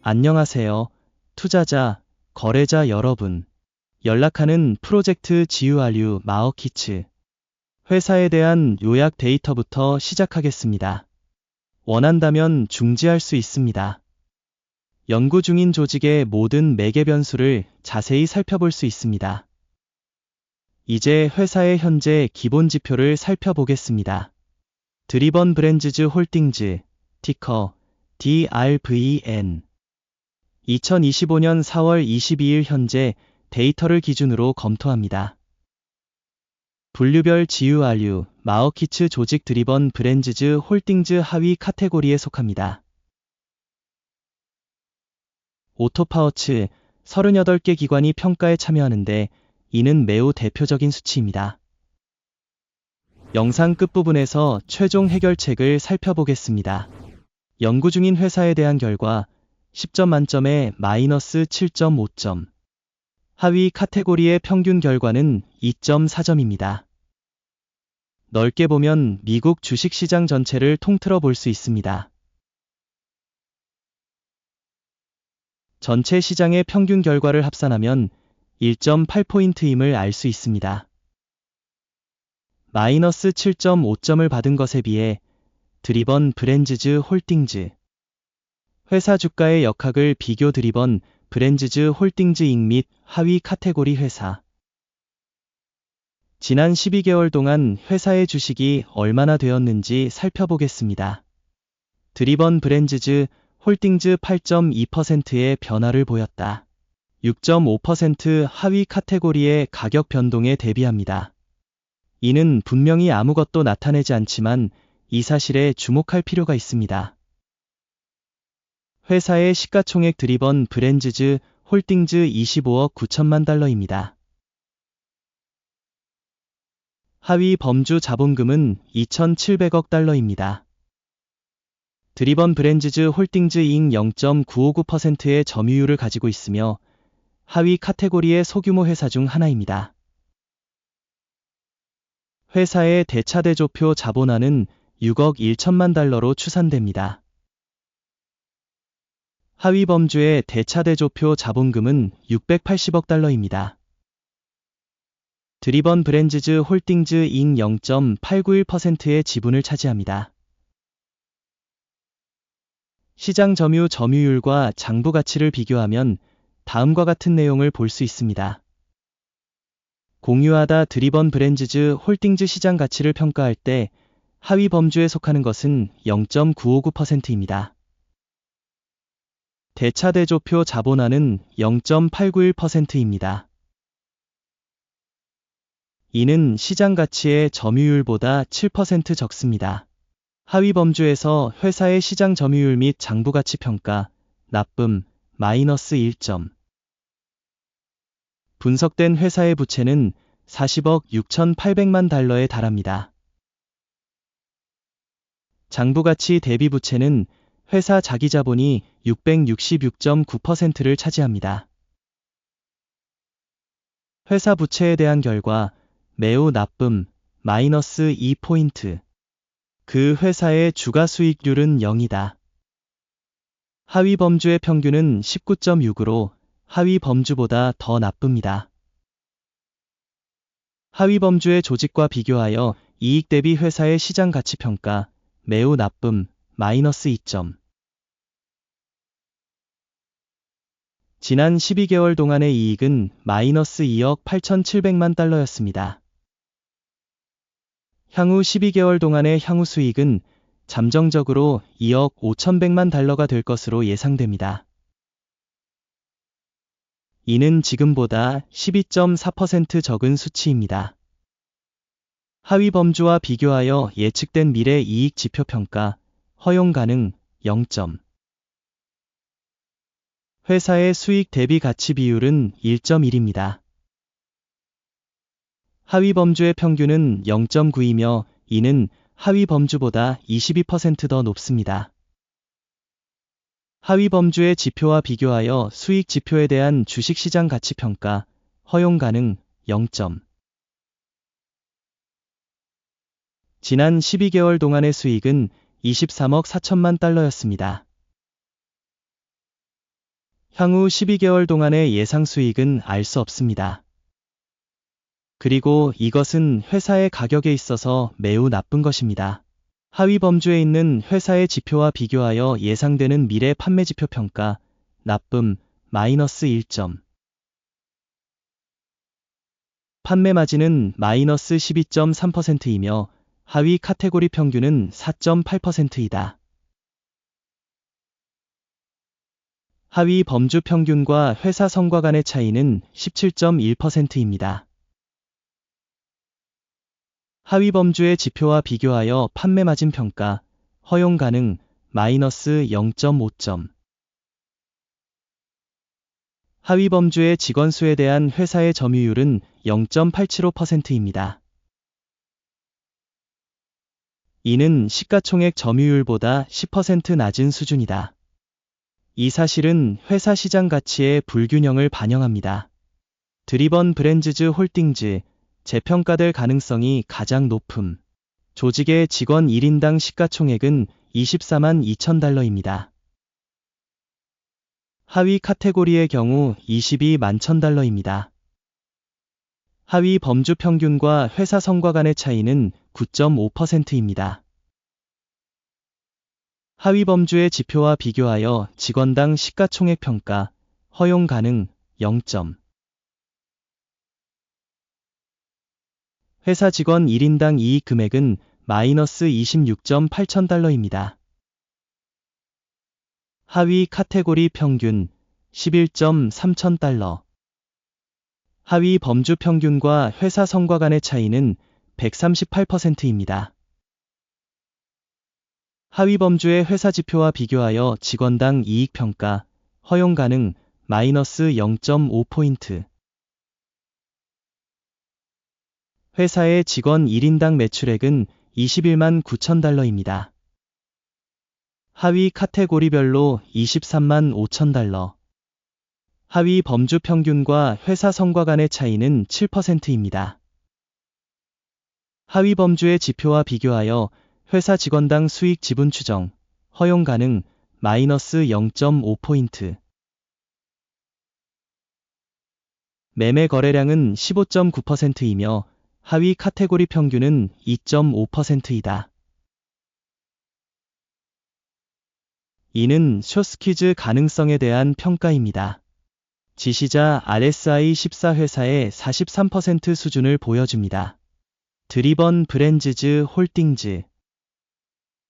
안녕하세요. 투자자, 거래자 여러분. 연락하는 프로젝트 GURU 마어키츠. 회사에 대한 요약 데이터부터 시작하겠습니다. 원한다면 중지할 수 있습니다. 연구 중인 조직의 모든 매개 변수를 자세히 살펴볼 수 있습니다. 이제 회사의 현재 기본 지표를 살펴보겠습니다. 드리번 브랜즈즈 홀딩즈, 티커 DRVN. 2025년 4월 22일 현재 데이터를 기준으로 검토합니다. 분류별 GURU, 마어키츠 조직 드리번 브랜즈즈 홀딩즈 하위 카테고리에 속합니다. 오토파워츠, 38개 기관이 평가에 참여하는데 이는 매우 대표적인 수치입니다. 영상 끝부분에서 최종 해결책을 살펴보겠습니다. 연구 중인 회사에 대한 결과 10점 만점에 마이너스 7.5점. 하위 카테고리의 평균 결과는 2.4점입니다. 넓게 보면 미국 주식시장 전체를 통틀어 볼 수 있습니다. 전체 시장의 평균 결과를 합산하면 1.8포인트임을 알 수 있습니다. 마이너스 7.5점을 받은 것에 비해 드리번 브랜즈즈 홀딩즈 회사 주가의 역학을 비교 드리번 브랜즈즈 홀딩즈 잉 및 하위 카테고리 회사. 지난 12개월 동안 회사의 주식이 얼마나 되었는지 살펴보겠습니다. 드리번 브랜즈즈 홀딩즈 8.2%의 변화를 보였다. 6.5% 하위 카테고리의 가격 변동에 대비합니다. 이는 분명히 아무것도 나타내지 않지만 이 사실에 주목할 필요가 있습니다. 회사의 시가총액 드리번 브랜즈즈 홀딩즈 25억 9천만 달러입니다. 하위 범주 자본금은 2,700억 달러입니다. 드리번 브랜즈즈 홀딩즈 잉 0.959%의 점유율을 가지고 있으며 하위 카테고리의 소규모 회사 중 하나입니다. 회사의 대차대조표 자본화는 6억 1천만 달러로 추산됩니다. 하위 범주의 대차대조표 자본금은 680억 달러입니다. 드리번 브랜즈즈 홀딩즈 잉 0.891%의 지분을 차지합니다. 시장 점유율과 장부 가치를 비교하면 다음과 같은 내용을 볼 수 있습니다. 공유하다 드리번 브랜즈즈 홀딩즈 시장 가치를 평가할 때 하위 범주에 속하는 것은 0.959%입니다. 대차대조표 자본화는 0.891%입니다. 이는 시장 가치의 점유율보다 7% 적습니다. 하위 범주에서 회사의 시장 점유율 및 장부 가치 평가, 나쁨, 마이너스 1점. 분석된 회사의 부채는 40억 6,800만 달러에 달합니다. 장부 가치 대비 부채는 회사 자기자본이 666.9%를 차지합니다. 회사 부채에 대한 결과 매우 나쁨, 마이너스 2포인트. 그 회사의 주가 수익률은 0이다. 하위 범주의 평균은 19.6으로 하위 범주보다 더 나쁩니다. 하위 범주의 조직과 비교하여 이익 대비 회사의 시장 가치 평가, 매우 나쁨, 마이너스 2점. 지난 12개월 동안의 이익은 마이너스 2억 8,700만 달러였습니다. 향후 12개월 동안의 향후 수익은 잠정적으로 2억 5,100만 달러가 될 것으로 예상됩니다. 이는 지금보다 12.4% 적은 수치입니다. 하위 범주와 비교하여 예측된 미래 이익 지표 평가, 허용 가능 0점. 회사의 수익 대비 가치 비율은 1.1입니다. 하위 범주의 평균은 0.9이며 이는 하위 범주보다 22% 더 높습니다. 하위 범주의 지표와 비교하여 수익 지표에 대한 주식시장 가치 평가, 허용 가능 0점. 지난 12개월 동안의 수익은 23억 4천만 달러였습니다. 향후 12개월 동안의 예상 수익은 알 수 없습니다. 그리고 이것은 회사의 가격에 있어서 매우 나쁜 것입니다. 하위 범주에 있는 회사의 지표와 비교하여 예상되는 미래 판매 지표 평가, 나쁨, 마이너스 1점. 판매 마진은 마이너스 12.3%이며 하위 카테고리 평균은 4.8%이다. 하위 범주 평균과 회사 성과 간의 차이는 17.1%입니다. 하위 범주의 지표와 비교하여 판매 마진 평가, 허용 가능, 마이너스 0.5점. 하위 범주의 직원 수에 대한 회사의 점유율은 0.875%입니다. 이는 시가총액 점유율보다 10% 낮은 수준이다. 이 사실은 회사 시장 가치의 불균형을 반영합니다. 드리번 브랜즈즈 홀딩즈, 재평가될 가능성이 가장 높음. 조직의 직원 1인당 시가총액은 24만 2천 달러입니다. 하위 카테고리의 경우 22만 천 달러입니다. 하위 범주 평균과 회사 성과 간의 차이는 9.5%입니다. 하위 범주의 지표와 비교하여 직원당 시가총액 평가, 허용 가능, 0점. 회사 직원 1인당 이익 금액은 마이너스 26.8천 달러입니다. 하위 카테고리 평균 11.3천 달러. 하위 범주 평균과 회사 성과 간의 차이는 138%입니다. 하위 범주의 회사 지표와 비교하여 직원당 이익 평가, 허용 가능, 마이너스 0.5포인트. 회사의 직원 1인당 매출액은 21만 9천 달러입니다. 하위 카테고리별로 23만 5천 달러. 하위 범주 평균과 회사 성과 간의 차이는 7%입니다. 하위 범주의 지표와 비교하여 회사 직원당 수익 지분 추정, 허용 가능, 마이너스 0.5포인트. 매매 거래량은 15.9%이며 하위 카테고리 평균은 2.5%이다. 이는 숏스퀴즈 가능성에 대한 평가입니다. 지시자 RSI 14회사의 43% 수준을 보여줍니다. 드리번 브랜즈즈 홀딩즈.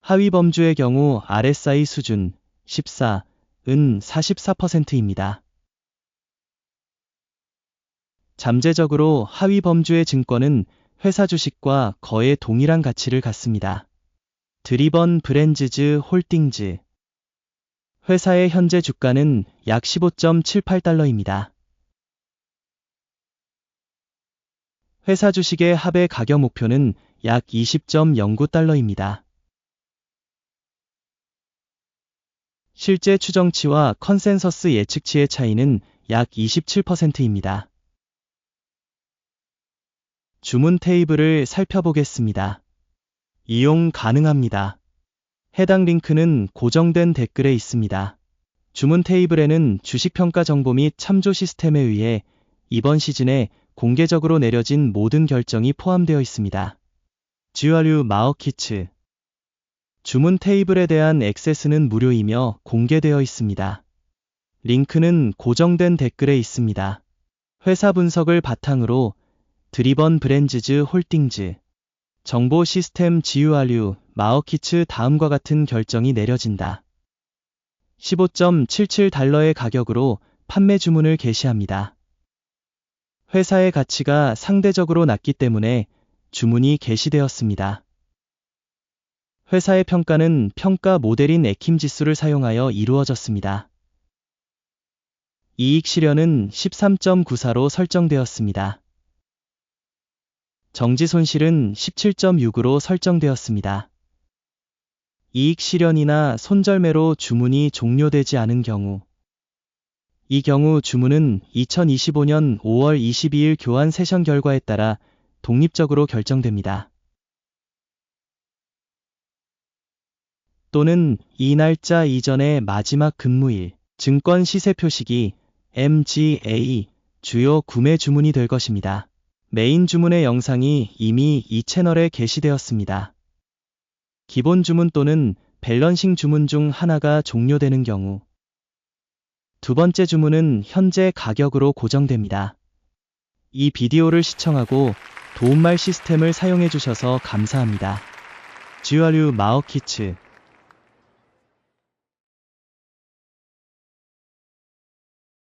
하위 범주의 경우 RSI 수준 14은 44%입니다. 잠재적으로 하위 범주의 증권은 회사 주식과 거의 동일한 가치를 갖습니다. 드리번 브랜즈즈 홀딩즈. 회사의 현재 주가는 약 15.78달러입니다. 회사 주식의 합의 가격 목표는 약 20.09달러입니다. 실제 추정치와 컨센서스 예측치의 차이는 약 27%입니다. 주문 테이블을 살펴보겠습니다. 이용 가능합니다. 해당 링크는 고정된 댓글에 있습니다. 주문 테이블에는 주식평가 정보 및 참조 시스템에 의해 이번 시즌에 공개적으로 내려진 모든 결정이 포함되어 있습니다. 지유알류 마어키츠. 주문 테이블에 대한 액세스는 무료이며 공개되어 있습니다. 링크는 고정된 댓글에 있습니다. 회사 분석을 바탕으로 드리번 브랜즈즈 홀딩즈, 정보 시스템 지유알류, 마어키츠 다음과 같은 결정이 내려진다. 15.77달러의 가격으로 판매 주문을 게시합니다. 회사의 가치가 상대적으로 낮기 때문에 주문이 게시되었습니다. 회사의 평가는 평가 모델인 에킴 지수를 사용하여 이루어졌습니다. 이익 실현은 13.94로 설정되었습니다. 정지 손실은 17.6으로 설정되었습니다. 이익 실현이나 손절매로 주문이 종료되지 않은 경우, 이 경우 주문은 2025년 5월 22일 교환 세션 결과에 따라 독립적으로 결정됩니다. 또는 이 날짜 이전의 마지막 근무일, 증권 시세 표식이 MGA 주요 구매 주문이 될 것입니다. 메인 주문의 영상이 이미 이 채널에 게시되었습니다. 기본 주문 또는 밸런싱 주문 중 하나가 종료되는 경우 두 번째 주문은 현재 가격으로 고정됩니다. 이 비디오를 시청하고 도움말 시스템을 사용해 주셔서 감사합니다. 듀얼유 마어키츠